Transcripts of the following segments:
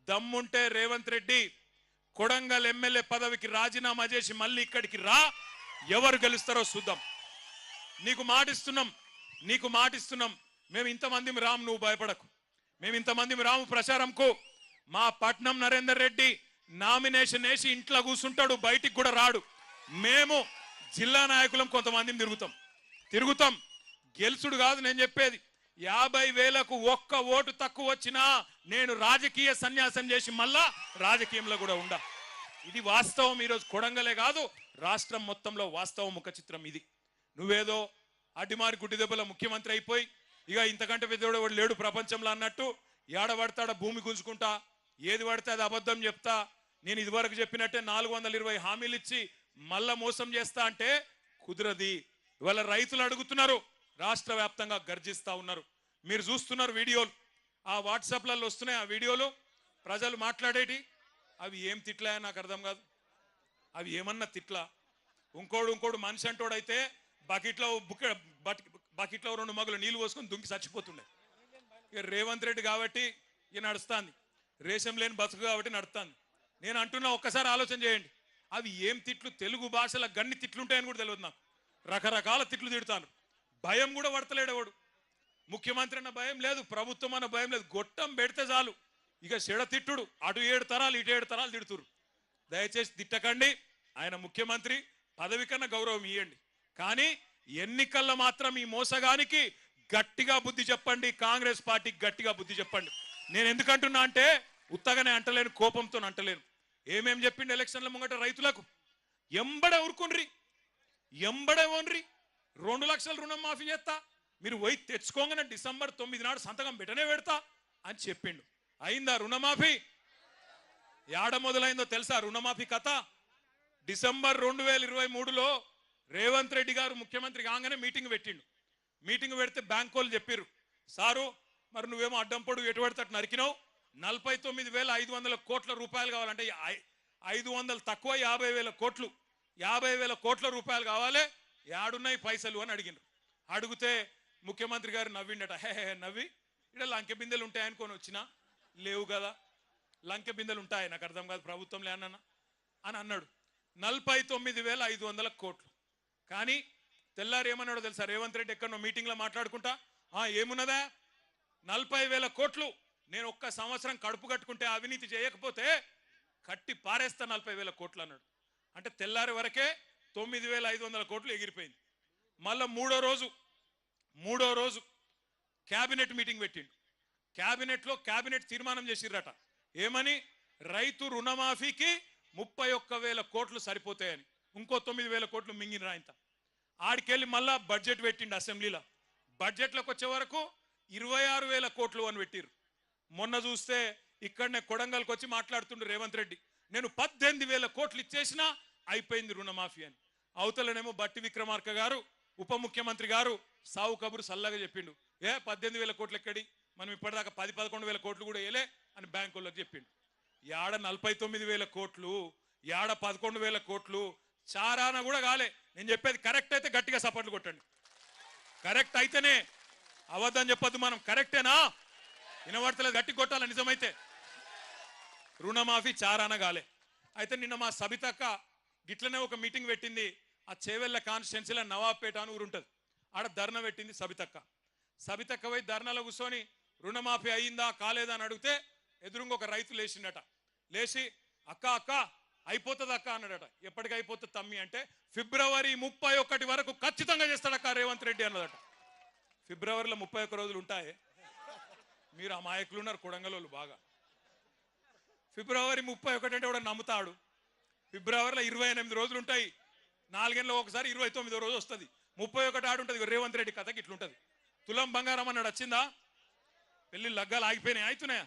దమ్ముంటే రేవంత్ రెడ్డి కొడంగల్ ఎమ్మెల్యే పదవికి రాజీనామా చేసి మళ్ళీ ఇక్కడికి రా, ఎవరు గెలుస్తారో చూద్దాం. నీకు మాటిస్తున్నాం. మేము ఇంతమంది రాము, నువ్వు భయపడకు. మేము ఇంతమంది రాము ప్రచారంకు. మా పట్నం నరేందర్ రెడ్డి నామినేషన్ వేసి ఇంట్లో కూర్చుంటాడు, బయటికి కూడా రాడు. మేము జిల్లా నాయకులం కొంతమందిని తిరుగుతాం. గెలుసుడు కాదు నేను చెప్పేది. 50,000కు ఒక్క ఓటు తక్కువ వచ్చినా నేను రాజకీయ సన్యాసం చేసి మళ్ళా రాజకీయంలో కూడా ఉండా. ఇది వాస్తవం. ఈరోజు కొడంగలే కాదు, రాష్ట్రం మొత్తంలో వాస్తవం ముఖ చిత్రం ఇది. నువ్వేదో అడ్డిమారి గుడ్డి దెబ్బల ముఖ్యమంత్రి అయిపోయి ఇక ఇంతకంటే పెద్దోడు లేడు ప్రపంచంలో అన్నట్టు ఏడబడతాడ భూమి గుంజుకుంటా, ఏది పడితే అది అబద్ధం చెప్తా, నేను ఇదివరకు చెప్పినట్టే 420 హామీలు ఇచ్చి మళ్ళా మోసం చేస్తా అంటే కుదరది. ఇవాళ రైతులు అడుగుతున్నారు, రాష్ట్ర వ్యాప్తంగా గర్జిస్తా ఉన్నారు. మీరు చూస్తున్నారు వీడియోలు, ఆ వాట్సాప్లలో వస్తున్నాయి. ఆ వీడియోలు ప్రజలు మాట్లాడేటి అవి ఏం తిట్లా నాకు అర్థం కాదు. అవి ఏమన్నా తిట్లా? ఇంకోడు మనిషి అంటోడైతే బకెట్లో 2 మగులు నీళ్లు పోసుకొని దుంకి చచ్చిపోతుండే. ఇక రేవంత్ రెడ్డి కాబట్టి ఇక నడుస్తుంది, రేషం లేని బతుకు కాబట్టి నడుస్తుంది. నేను అంటున్నా, ఒక్కసారి ఆలోచన చేయండి. అవి ఏం తిట్లు? తెలుగు భాషలో గన్ని తిట్లుంటాయని కూడా తెలియదు నాకు. రకరకాల తిట్లు తిడతాను. భయం కూడా పడతలేడు ఎవడు. ముఖ్యమంత్రి అన్న భయం లేదు, ప్రభుత్వం అన్న భయం లేదు. గొట్టం పెడితే చాలు ఇక చెడ తిట్టుడు. అటు 7 తరాలు ఇటు 7 తరాలు తిడుతురు. దయచేసి తిట్టకండి. ఆయన ముఖ్యమంత్రి, పదవి కన్నా గౌరవం ఇవ్వండి. కానీ ఎన్నికల్లో మాత్రం ఈ మోసగానికి గట్టిగా బుద్ధి చెప్పండి. కాంగ్రెస్ పార్టీకి గట్టిగా బుద్ధి చెప్పండి. నేను ఎందుకంటున్నా అంటే ఉత్తగానే అంటలేను, కోపంతో అంటలేను. ఏమేం చెప్పిండు ఎలక్షన్ల ముంగట రైతులకు? ఎంబడే ఊరుకుండ్రి, ఎంబడే ఓన్రి. 2 లక్షల రుణం మాఫీ చేస్తా, మీరు పోయి తెచ్చుకోగానే డిసెంబర్ 9 నాడు సంతకం పెట్టనే పెడతా అని చెప్పిండు. అయిందా రుణమాఫీ? యాడ మొదలైందో తెలుసా రుణమాఫీ కథ? డిసెంబర్ 2023లో రేవంత్ రెడ్డి గారు ముఖ్యమంత్రి కాగానే మీటింగ్ పెట్టిండు. మీటింగ్ పెడితే బ్యాంక్ వాళ్ళు చెప్పారు, సారు మరి నువ్వేమో అడ్డం పొడుగు ఎటు పడితే నరికినావు, 49,500 కోట్ల రూపాయలు కావాలంటే 500 తక్కువ 50,000 కోట్లు, 50,000 కోట్ల రూపాయలు కావాలి, యాడున్నాయి పైసలు అని అడిగినారు. అడిగితే ముఖ్యమంత్రి గారు నవ్విండట. నవ్వి ఇక్కడ లంకె బిందెలు ఉంటాయనుకొని వచ్చినా, లేవు కదా, లంకె బిందెలు ఉంటాయి, నాకు అర్థం కాదు ప్రభుత్వం లేనన్నా అని అన్నాడు. 49,500 కోట్లు. కానీ తెల్లారు ఏమన్నాడో తెలుసా రేవంత్ రెడ్డి? ఎక్కడో మీటింగ్లో మాట్లాడుకుంటా, ఏమున్నదా 40,000 కోట్లు నేను ఒక్క సంవత్సరం కడుపు కట్టుకుంటే అవినీతి చేయకపోతే కట్టి పారేస్తా 40,000 కోట్లు అన్నాడు. అంటే తెల్లారి వరకే 9,500 కోట్లు ఎగిరిపోయింది. మళ్ళా మూడో రోజు క్యాబినెట్ మీటింగ్ పెట్టిండు. క్యాబినెట్ తీర్మానం చేసిర్రట. ఏమని? రైతు రుణమాఫీకి 31,000 కోట్లు సరిపోతాయని. ఇంకో 9,000 కోట్లు మింగిన ఇంత. ఆడికెళ్ళి మళ్ళా బడ్జెట్ పెట్టిండు అసెంబ్లీలో. బడ్జెట్లోకి వచ్చే వరకు 26,000 కోట్లు అని పెట్టిరు. మొన్న చూస్తే ఇక్కడనే కొడంగల్కి వచ్చి మాట్లాడుతుండు రేవంత్ రెడ్డి, నేను 18,000 కోట్లు ఇచ్చేసినా అయిపోయింది రుణమాఫీ అని. అవతలనేమో బట్టి విక్రమార్క గారు ఉప ముఖ్యమంత్రి గారు సావు కబురు సల్లగా చెప్పిండు, 18,000 కోట్లు ఎక్కడి, మనం ఇప్పటిదాకా 10-11,000 కోట్లు కూడా వేయలే అని బ్యాంకులకు చెప్పిండు. యాడ 49,000 కోట్లు, యాడ 11,000 కోట్లు, చారాన కూడా కాలే. నేను చెప్పేది కరెక్ట్ అయితే గట్టిగా సపోర్ట్లు కొట్టండి. కరెక్ట్ అయితేనే, అవద్దని చెప్పొద్దు మనం. కరెక్టేనా? వినబడతలేదు, గట్టి కొట్టాలి నిజమైతే. రుణమాఫీ చారాన కాలే. అయితే నిన్న మా సబితక్క గిట్లనే ఒక మీటింగ్ పెట్టింది. ఆ చేవెళ్ళ కాన్స్టిట్యున్సీలో నవాబ్పేట అని ఊరు ఉంటుంది, ఆడ ధర్నా పెట్టింది సబితక్క పోయి ధర్నాలో కూర్చొని రుణమాఫీ అయ్యిందా కాలేదా అని అడిగితే ఎదురుగా ఒక రైతు లేచిండట. లేచి అక్క అయిపోతుంది అక్క అన్నాడట. ఎప్పటికి అయిపోతుంది తమ్మి అంటే, ఫిబ్రవరి 31 వరకు ఖచ్చితంగా చేస్తాడక్క రేవంత్ రెడ్డి అన్నదట. ఫిబ్రవరిలో 31 రోజులు ఉంటాయి. మీరు అమాయకులు ఉన్నారు కొడంగలోళ్ళు బాగా. ఫిబ్రవరి 31 అంటే కూడా నమ్ముతాడు. ఫిబ్రవరిలో 28 రోజులు ఉంటాయి. 4 ఏళ్ళలో ఒకసారి 29వ రోజు వస్తుంది. 31 ఆడు ఉంటుంది. రేవంత్ రెడ్డి కథకి ఇట్లుంటుంది. తులం బంగారం అన్నాడు, వచ్చిందా? పెళ్లి లగ్గాలు ఆగిపోయినాయి, అవుతున్నాయా?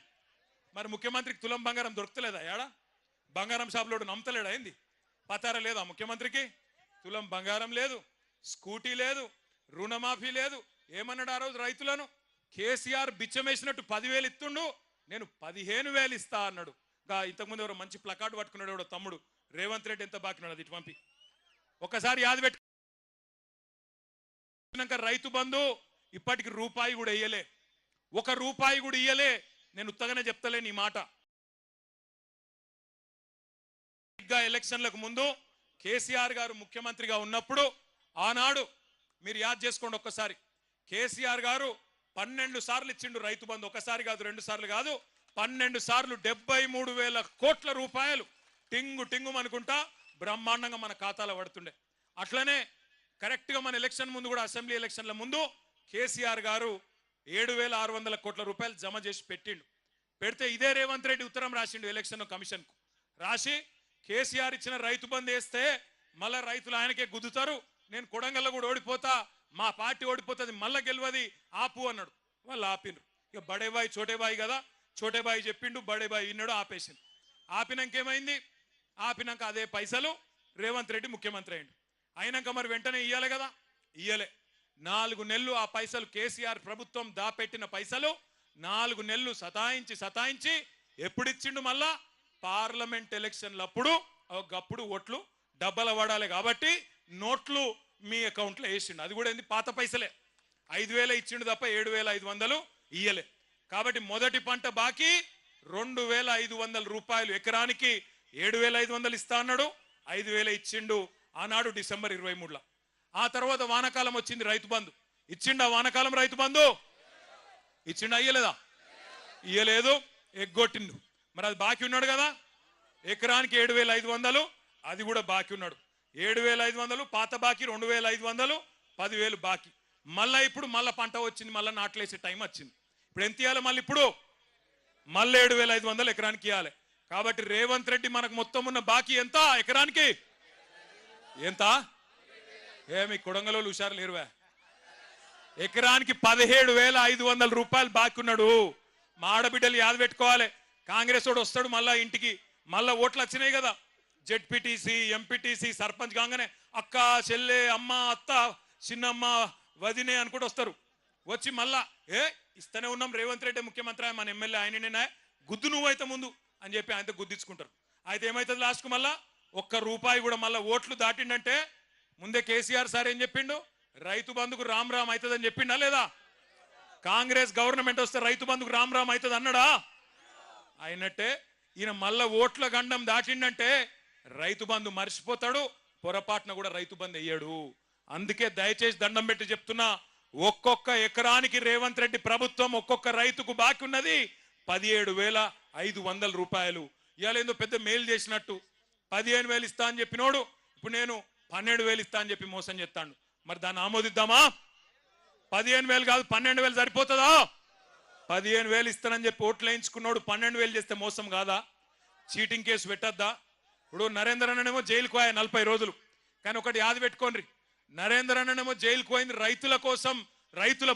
మరి ముఖ్యమంత్రికి తులం బంగారం దొరుకుతలేదా? ఏడా బంగారం షాపులోడు నమ్ముతలేడా? అయింది పతార లేదా ముఖ్యమంత్రికి? తులం బంగారం లేదు, స్కూటీ లేదు, రుణమాఫీ లేదు. ఏమన్నాడు ఆ రోజు రైతులను? కేసీఆర్ బిచ్చమేసినట్టు 10,000 ఇస్తుండు, నేను 15,000 ఇస్తా అన్నాడు. ఇంతకుముందు ఎవరో మంచి ప్లకార్డు పట్టుకున్నాడు ఎవడో తమ్ముడు, రేవంత్ రెడ్డి ఎంత బాకినాడు అది ఇటు పంపి ఒకసారి యాద పెట్టుకున్నాక రైతు బంధు ఇప్పటికి రూపాయి కూడా ఇయ్యలే, 1 రూపాయి కూడా ఇయ్యలే. నేను ఉత్తగానే చెప్తలేను ఈ మాట. ఎలక్షన్లకు ముందు కేసీఆర్ గారు ముఖ్యమంత్రిగా ఉన్నప్పుడు ఆనాడు మీరు యాద్ చేసుకోండి ఒక్కసారి, కేసీఆర్ గారు 12 సార్లు ఇచ్చిండు రైతు బంధు. ఒకసారి కాదు, 2 సార్లు కాదు, 12 సార్లు 73,000 కోట్ల రూపాయలు టింగు టింగు అనుకుంటా బ్రహ్మాండంగా మన ఖాతాలో పడుతుండే. అట్లనే కరెక్ట్ గా మన ఎలక్షన్ ముందు కూడా, అసెంబ్లీ ఎలక్షన్ల ముందు కేసీఆర్ గారు 7,600 కోట్ల రూపాయలు జమ చేసి పెట్టిండు. పెడితే ఇదే రేవంత్ రెడ్డి ఉత్తరం రాసిండు ఎలక్షన్ కమిషన్ కు. రాసి కేసీఆర్ ఇచ్చిన రైతు బంధు వేస్తే మళ్ళా రైతులు ఆయనకే గుద్దుతారు, నేను కొడంగల్లో కూడా ఓడిపోతా, మా పార్టీ ఓడిపోతుంది, మళ్ళా గెలవది, ఆపు అన్నాడు. వాళ్ళు ఆపినరు. ఇక బడేబాయి చోటేబాయి కదా, చోటేబాయి చెప్పిండు, బడేబాయి విన్నాడు, ఆపేసిండు. ఆపినాకేమైంది? ఆపినాక అదే పైసలు రేవంత్ రెడ్డి ముఖ్యమంత్రి అయిండు. అయినాక మరి వెంటనే ఇయ్యాలి కదా, ఇయ్యలే. 4 నెలలు ఆ పైసలు, కేసీఆర్ ప్రభుత్వం దాపెట్టిన పైసలు 4 నెలలు సతాయించి ఎప్పుడు ఇచ్చిండు? మళ్ళా పార్లమెంట్ ఎలక్షన్లప్పుడు. ఒకప్పుడు ఓట్లు డబ్బల పడాలి కాబట్టి నోట్లు మీ అకౌంట్లో వేసిండు. అది కూడా ఏంది? పాత పైసలే. 5,000 ఇచ్చిండు తప్ప 7,500 ఇయ్యలే. కాబట్టి మొదటి పంట బాకీ 2,500 రూపాయలు, ఎకరానికి 7,500 ఇస్తా అన్నాడు, 5,000 ఇచ్చిండు ఆనాడు డిసెంబర్ 23లో. ఆ తర్వాత వానాకాలం వచ్చింది, రైతు బంధు ఇచ్చిండు. ఆ వానాకాలం రైతు బంధు ఇచ్చిండు, అయ్యలేదా? ఇయ్యలేదు, ఎగ్గొట్టిండు. మరి అది బాకీ ఉన్నాడు కదా, ఎకరానికి 7,500, అది కూడా బాకీ ఉన్నాడు. 7,500 పాత బాకీ, 2,500, 10,000 బాకీ. మళ్ళా ఇప్పుడు మళ్ళా పంట వచ్చింది, మళ్ళీ నాట్లేసే టైం వచ్చింది. ఇప్పుడు ఎంత ఇవ్వాలి? మళ్ళీ ఇప్పుడు మళ్ళీ 7,500 ఎకరానికి ఇవ్వాలి. కాబట్టి రేవంత్ రెడ్డి మనకు మొత్తం ఉన్న బాకీ ఎంత? ఎకరానికి ఎంత? మీ కొడంగలో హుషారు లేరువా? ఎకరానికి 17,500 రూపాయలు బాకీ ఉన్నాడు. మా ఆడబిడ్డలు యాద పెట్టుకోవాలి. కాంగ్రెస్ వాడు వస్తాడు మళ్ళా ఇంటికి, మళ్ళా ఓట్లు వచ్చినాయి కదా, జెడ్పీటీసీ, ఎంపీటీసీ, సర్పంచ్ కాగానే అక్క, చెల్లె, అమ్మ, అత్త, చిన్నమ్మ, వదినే అనుకుంటూ వస్తారు. వచ్చి మళ్ళా ఇస్తూనే ఉన్నాం, రేవంత్ రెడ్డి ముఖ్యమంత్రి, మన ఎమ్మెల్యే ఆయననే, గుద్దు నువ్వైతే ముందు అని చెప్పి ఆయనతో గుద్దించుకుంటారు. అయితే ఏమవుతుంది లాస్ట్కు? మళ్ళా ₹1 కూడా మళ్ళీ ఓట్లు దాటిండంటే ముందే కేసీఆర్ సార్ ఏం చెప్పిండు? రైతు బంధుకు రామ్ రామ్ అవుతుందని చెప్పిండా లేదా? కాంగ్రెస్ గవర్నమెంట్ వస్తే రైతు బంధుకు రామ్ రామ్ అవుతుంది అన్నాడా? అయినట్టే ఈయన మళ్ళా ఓట్ల గండం దాటిండంటే రైతు బంధు మర్చిపోతాడు, పొరపాటున కూడా రైతు బంధు వేయడు. అందుకే దయచేసి దండం పెట్టి చెప్తున్నా, ఒక్కొక్క ఎకరానికి రేవంత్ రెడ్డి ప్రభుత్వం ఒక్కొక్క రైతుకు బాకీ ఉన్నది 17,500 రూపాయలు. ఇవాళ ఏందో పెద్ద మేలు చేసినట్టు 15,000 ఇస్తా అని చెప్పినోడు ఇప్పుడు నేను 12,000 ఇస్తా అని చెప్పి మోసం చేస్తాడు. మరి దాన్ని ఆమోదిద్దామా? 15,000 కాదు, 12,000 సరిపోతుందా? 15,000 ఇస్తానని చెప్పి ఓట్లు వేయించుకున్నాడు 12,000 చేస్తే మోసం కాదా? చీటింగ్ కేసు పెట్టద్దా? ఇప్పుడు నరేందర్ అన్ననేమో జైలుకు పోయా 40 రోజులు. కానీ ఒకటి యాద పెట్టుకోండి, నరేందర్ అన్ననేమో జైలుకు పోయింది రైతుల కోసం, రైతుల